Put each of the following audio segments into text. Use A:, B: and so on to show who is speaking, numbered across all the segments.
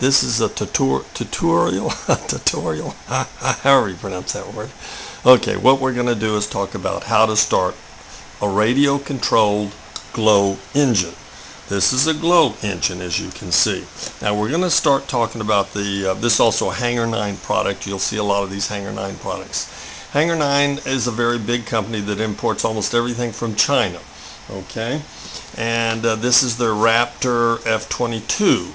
A: This is a tutorial, however you pronounce that word. Okay, what we're going to do is talk about how to start a radio-controlled glow engine. This is a glow engine, as you can see. Now we're going to start talking about this is also a Hanger 9 product. You'll see a lot of these Hanger 9 products. Hanger 9 is a very big company that imports almost everything from China. Okay, and this is their Raptor F-22.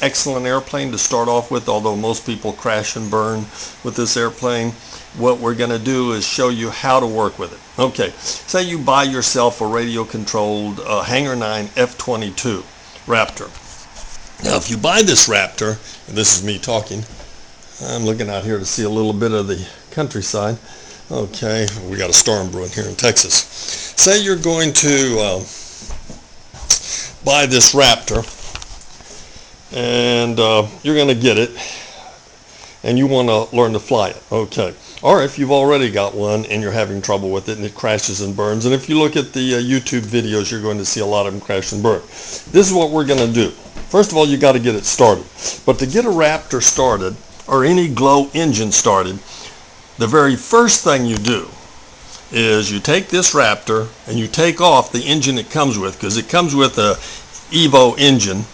A: Excellent airplane to start off with, although most people crash and burn with this airplane. What we're going to do is show you how to work with it. Okay, say you buy yourself a radio-controlled Hanger 9 F-22 Raptor. Now if you buy this Raptor, and this is me talking, I'm looking out here to see a little bit of the countryside. Okay, we got a storm brewing here in Texas. Say you're going to buy this Raptor, and you're going to get it, and you want to learn to fly it. Okay. Or if you've already got one and you're having trouble with it and it crashes and burns, and if you look at the YouTube videos, you're going to see a lot of them crash and burn. This is what we're going to do. First of all, you got to get it started. But to get a Raptor started, or any glow engine started, the very first thing you do is you take this Raptor and you take off the engine it comes with, because it comes with a Evo engine.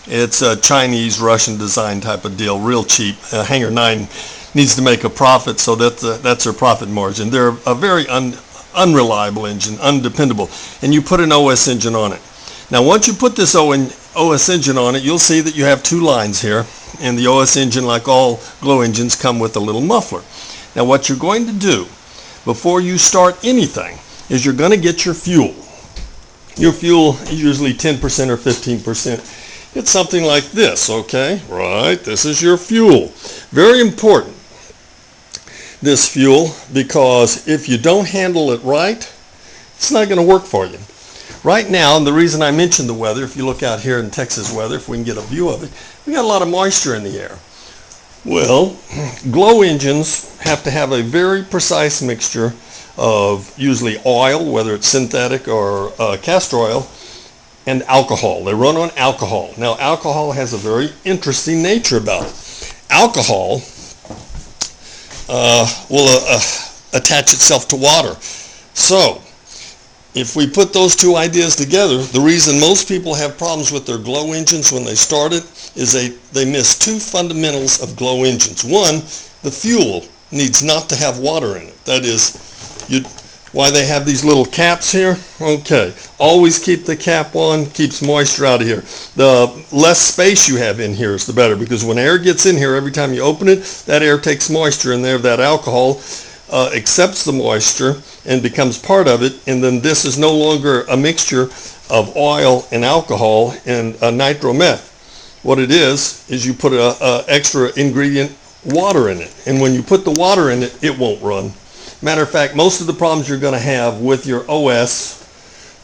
A: It's a Chinese, Russian design type of deal, real cheap. Hanger 9 needs to make a profit, so that's their profit margin. They're a very unreliable engine, undependable, and you put an OS engine on it. Now once you put this OS engine on it, you'll see that you have two lines here, and the OS engine, like all glow engines, come with a little muffler. Now what you're going to do before you start anything is you're going to get your fuel. Your fuel is usually 10% or 15%. It's something like this, okay? Right, this is your fuel. Very important, this fuel, because if you don't handle it right, it's not going to work for you. Right now, and the reason I mentioned the weather, if you look out here in Texas weather, if we can get a view of it, we got a lot of moisture in the air. Well, glow engines have to have a very precise mixture of usually oil, whether it's synthetic or castor oil, and alcohol. They run on alcohol. Now alcohol has a very interesting nature about it. Alcohol will attach itself to water. So if we put those two ideas together, the reason most people have problems with their glow engines when they start it is they miss two fundamentals of glow engines. One, the fuel needs not to have water in it. That is, why they have these little caps here? Okay, always keep the cap on, keeps moisture out of here. The less space you have in here is the better, because when air gets in here, every time you open it, that air takes moisture in there. That alcohol accepts the moisture and becomes part of it, and then this is no longer a mixture of oil and alcohol and nitrometh. What it is you put a extra ingredient, water, in it, and when you put the water in it, it won't run. Matter of fact, most of the problems you're going to have with your OS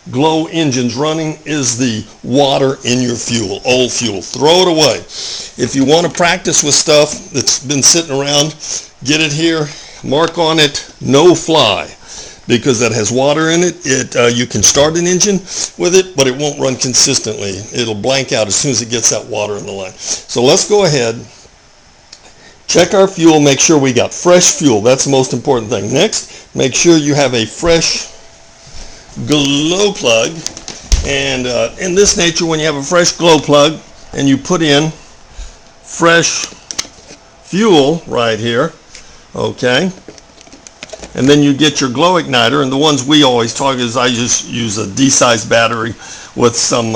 A: glow engines running is the water in your fuel, old fuel. Throw it away. If you want to practice with stuff that's been sitting around, get it here, mark on it, no fly, because that has water in it. You can start an engine with it, but it won't run consistently. It'll blank out as soon as it gets that water in the line. So let's go ahead. Check our fuel, make sure we got fresh fuel. That's the most important thing. Next, make sure you have a fresh glow plug. And in this nature, when you have a fresh glow plug and you put in fresh fuel right here, okay, and then you get your glow igniter, and the ones we always talk is I just use a D-size battery with some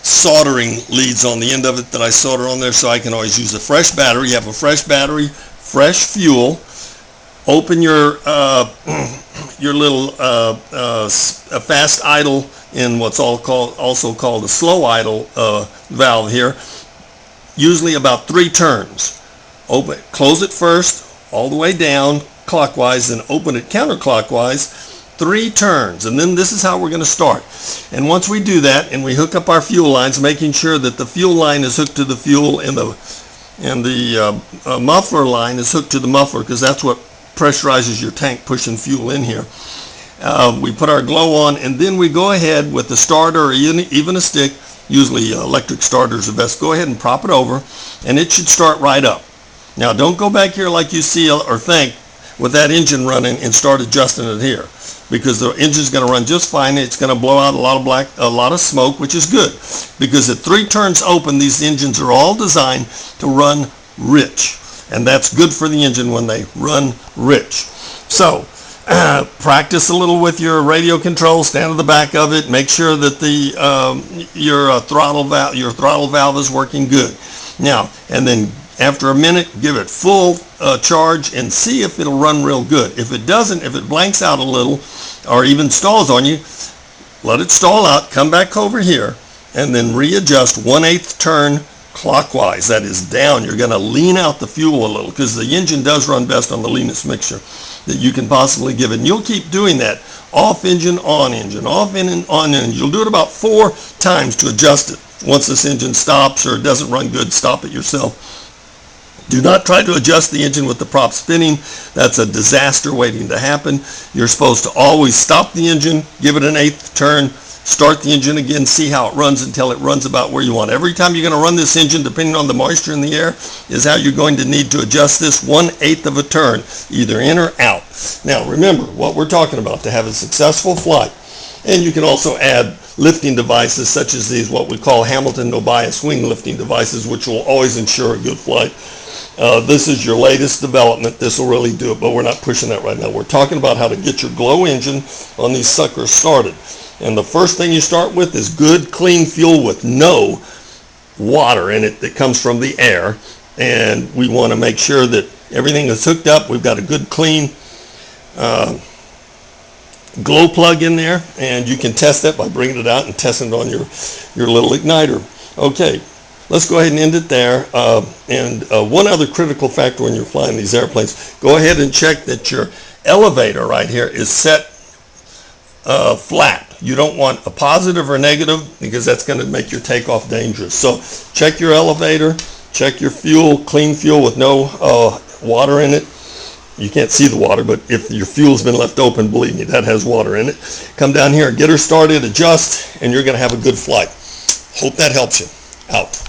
A: soldering leads on the end of it that I solder on there, so I can always use a fresh battery. You have a fresh battery, fresh fuel. Open your little fast idle in what's also called a slow idle valve here. Usually about 3 turns. Open, close it first, all the way down clockwise, then open it counterclockwise. 3 turns, and then this is how we're going to start. And once we do that and we hook up our fuel lines, making sure that the fuel line is hooked to the fuel and the muffler line is hooked to the muffler, because that's what pressurizes your tank, pushing fuel in here. We put our glow on, and then we go ahead with the starter or even a stick. Usually electric starters are best. Go ahead and prop it over, and it should start right up. Now don't go back here like you see or think with that engine running and start adjusting it here, because the engine's going to run just fine. It's going to blow out a lot of smoke, which is good, because at 3 turns open, these engines are all designed to run rich, and that's good for the engine when they run rich. So practice a little with your radio control. Stand at the back of it. Make sure that your throttle valve is working good. Now, and then after a minute, give it full charge and see if it'll run real good. If it doesn't, if it blanks out a little or even stalls on you, let it stall out, come back over here, and then readjust 1/8 turn clockwise. That is down. You're going to lean out the fuel a little, because the engine does run best on the leanest mixture that you can possibly give it. And you'll keep doing that. Off engine, on engine, off engine, on engine. You'll do it about 4 times to adjust it. Once this engine stops or doesn't run good, stop it yourself. Do not try to adjust the engine with the prop spinning. That's a disaster waiting to happen. You're supposed to always stop the engine, give it an 1/8 turn, start the engine again, see how it runs until it runs about where you want. Every time you're going to run this engine, depending on the moisture in the air, is how you're going to need to adjust this 1/8 of a turn, either in or out. Now remember what we're talking about to have a successful flight. And you can also add lifting devices such as these, what we call Hamilton no bias wing lifting devices, which will always ensure a good flight. This is your latest development. This will really do it, but we're not pushing that right now. We're talking about how to get your glow engine on these suckers started. And the first thing you start with is good, clean fuel with no water in it that comes from the air. And we want to make sure that everything is hooked up. We've got a good, clean glow plug in there, and you can test that by bringing it out and testing it on your little igniter. Okay. Let's go ahead and end it there. One other critical factor when you're flying these airplanes, go ahead and check that your elevator right here is set flat. You don't want a positive or negative, because that's going to make your takeoff dangerous. So check your elevator, check your fuel, clean fuel with no water in it. You can't see the water, but if your fuel's been left open, believe me, that has water in it. Come down here, get her started, adjust, and you're going to have a good flight. Hope that helps you. Out.